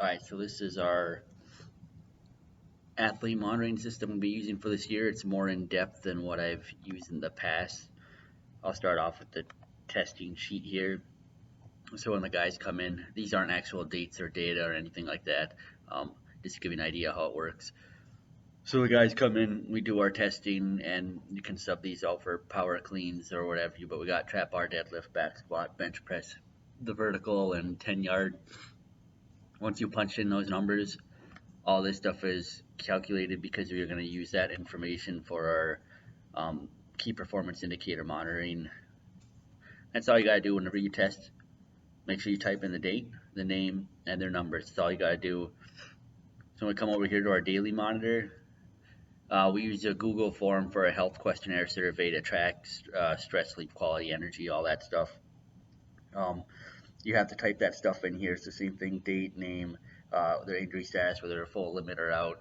Alright, so this is our athlete monitoring system we'll be using for this year. It's more in depth than what I've used in the past. I'll start off with the testing sheet here. So when the guys come in, these aren't actual dates or data or anything like that, just to give you an idea how it works. So the guys come in, we do our testing, and you can sub these out for power cleans or whatever, but we got trap bar, deadlift, back squat, bench press, the vertical, and 10-yard. Once you punch in those numbers, all this stuff is calculated because we're going to use that information for our key performance indicator monitoring. That's all you got to do whenever you test. Make sure you type in the date, the name, and their numbers. That's all you got to do. So when we come over here to our daily monitor, we use a Google form for a health questionnaire survey to track stress, sleep quality, energy, all that stuff. You have to type that stuff in here. It's the same thing: date, name, their injury status, whether they're full limit or out.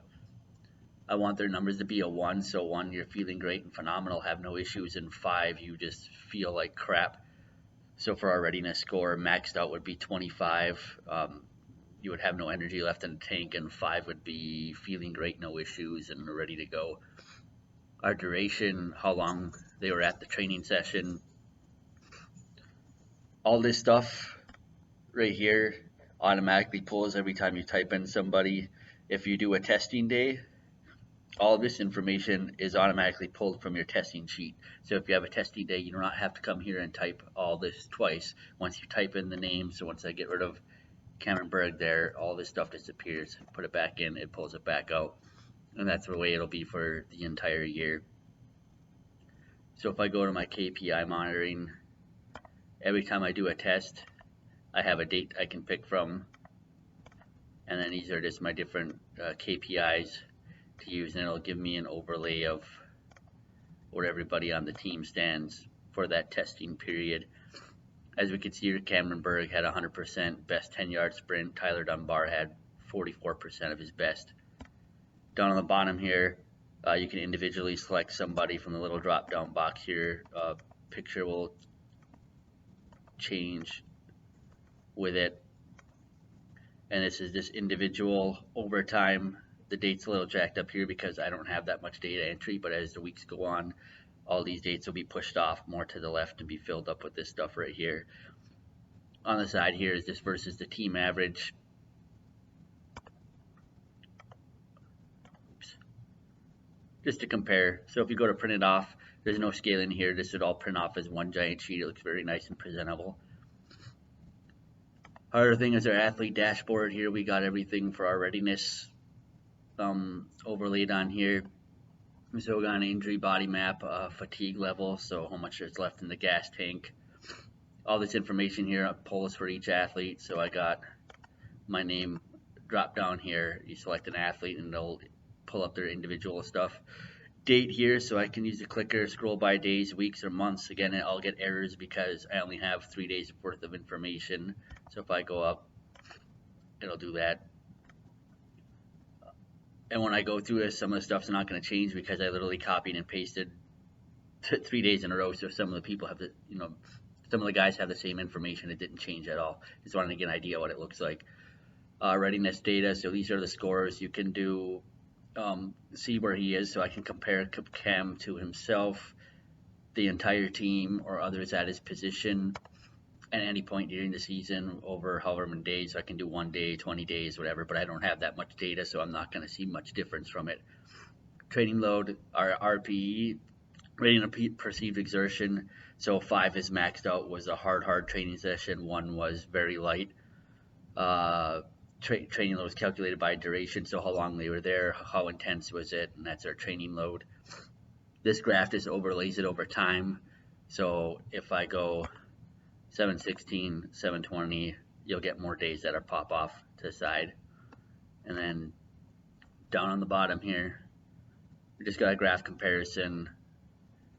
I want their numbers to be a 1, so 1 you're feeling great and phenomenal, have no issues, and 5 you just feel like crap. So for our readiness score, maxed out would be 25. You would have no energy left in the tank, and 5 would be feeling great, no issues, and ready to go. Our duration, how long they were at the training session, all this stuff right here automatically pulls every time you type in somebody. If you do a testing day, all of this information is automatically pulled from your testing sheet. So if you have a testing day, you do not have to come here and type all this twice. Once you type in the name, so once I get rid of Cameron Berg there, all this stuff disappears. Put it back in, it pulls it back out. And that's the way it'll be for the entire year. So if I go to my Kpi monitoring, every time I do a test, I have a date I can pick from. And then these are just my different KPIs to use, and it'll give me an overlay of where everybody on the team stands for that testing period. As we can see here, Cameron Berg had 100% best 10-yard sprint. Tyler Dunbar had 44% of his best. Down on the bottom here, you can individually select somebody from the little drop-down box here. Picture will change with it, and this is just individual over time. The date's a little jacked up here because I don't have that much data entry, but as the weeks go on, all these dates will be pushed off more to the left and be filled up with this stuff right here. On the side here is this versus the team average. Oops. Just to compare. So if you go to print it off, there's no scaling here. This would all print off as one giant sheet. It looks very nice and presentable. Other thing is our athlete dashboard here. We got everything for our readiness overlaid on here. So we got an injury body map, fatigue level, so how much is left in the gas tank. All this information here pulls for each athlete. So I got my name drop down here. You select an athlete and it'll pull up their individual stuff. Date here, so I can use the clicker, scroll by days, weeks, or months. Again, I'll get errors because I only have 3 days worth of information. So if I go up, it'll do that. And when I go through this, some of the stuff's not going to change because I literally copied and pasted 3 days in a row. So some of the people have the, some of the guys have the same information. It didn't change at all. Just wanted to get an idea what it looks like. Readiness data. So these are the scores. You can do see where he is. So I can compare Cam to himself, the entire team, or others at his position at any point during the season over however many days. So I can do 1 day, 20 days, whatever, but I don't have that much data, so I'm not going to see much difference from it. Training load, our RPE, rating of perceived exertion. So 5 is maxed out, was a hard training session. 1 was very light. Training load was calculated by duration, so how long they were there, how intense was it, and that's our training load. This graph just overlays it over time. So if I go 716, 720, you'll get more days that are pop off to the side. And then down on the bottom here, we just got a graph comparison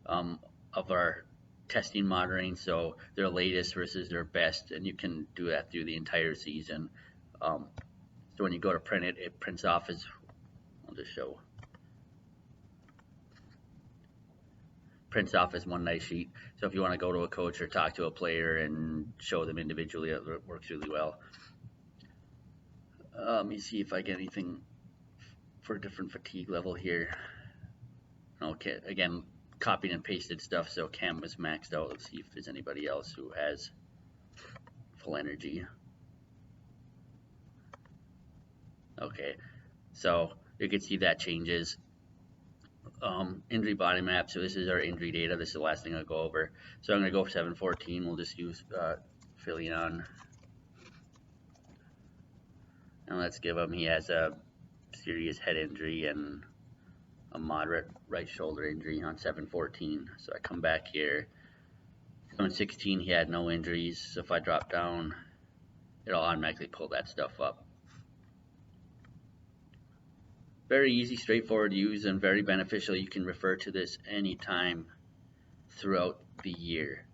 of our testing monitoring, so their latest versus their best, and you can do that through the entire season. So when you go to print it, it prints off as, I'll just show, prints off as one nice sheet. So if you want to go to a coach or talk to a player and show them individually, it works really well. Let me see if I get anything for a different fatigue level here. Okay, again, copied and pasted stuff, so Cam was maxed out. Let's see if there's anybody else who has full energy. Okay, so you can see that changes. Injury body map, so this is our injury data. This is the last thing I'll go over. So I'm going to go for 714. We'll just use Philion. And let's give him, he has a serious head injury and a moderate right shoulder injury on 714. So I come back here. 716, he had no injuries. So if I drop down, it'll automatically pull that stuff up. Very easy, straightforward to use, and very beneficial. You can refer to this anytime throughout the year.